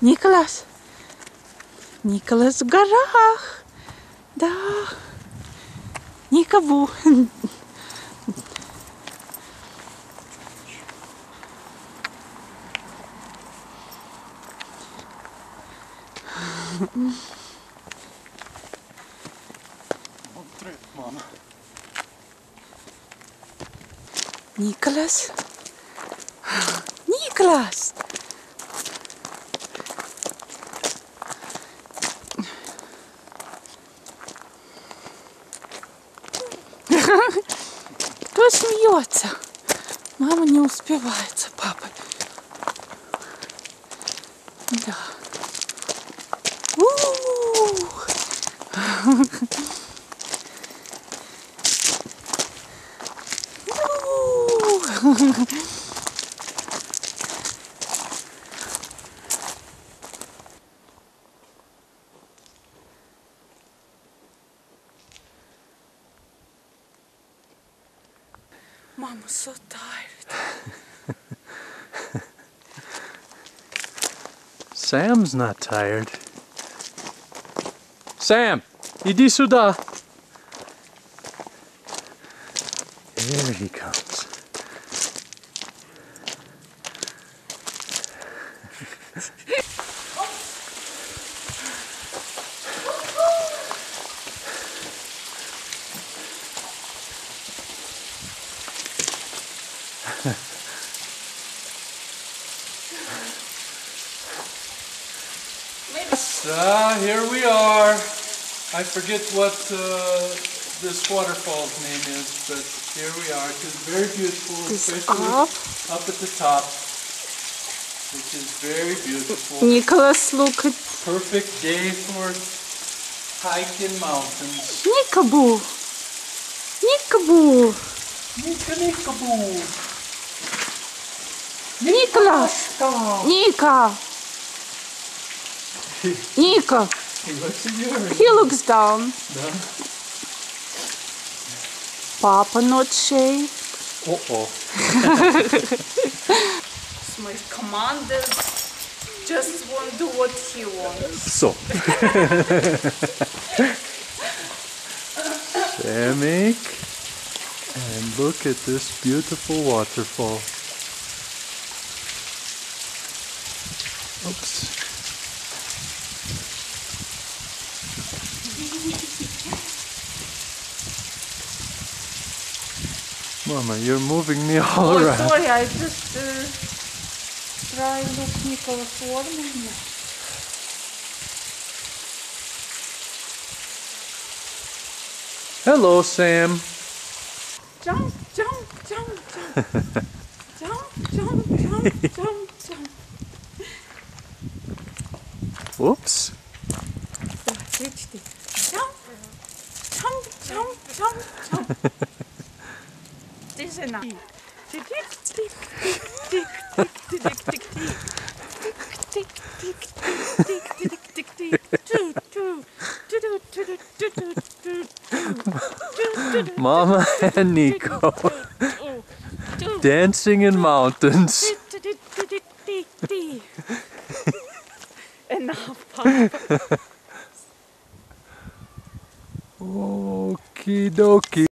Николас. Николас в горах. Да. Никого. Mama. Николас. Николас. Кто смеется? Мама не успевает за папой. Да. Mama's so tired. Sam's not tired. Sam, иди сюда. Here he comes. Here we are. I forget what this waterfall's name is, but here we are. It's very beautiful, especially up at the top, which is very beautiful. Nicholas, look at... Perfect day for hiking mountains. Никабу! Никабу! Nika-nika-boo! Nicholas! Nika! Nika! He looks at you. He looks down. No. Papa not shaved. Uh-oh. My commander just won't do what he wants. So. Samek. And look at this beautiful waterfall. Oops. Mama, you're moving me all around. Oh, sorry, I just try to look Nicholas warming. Hello, Sam. Jump, jump, jump, jump. Jump, jump, jump, jump, jump. Whoops. Jump, jump, jump, jump, jump. This is enough. Tick, tick, tick, tick, tick, tick, tick, tick, tick, tick, tick, tick, tick, tick, Mama and Nico dancing in mountains. Enough, Papa. Okie dokie.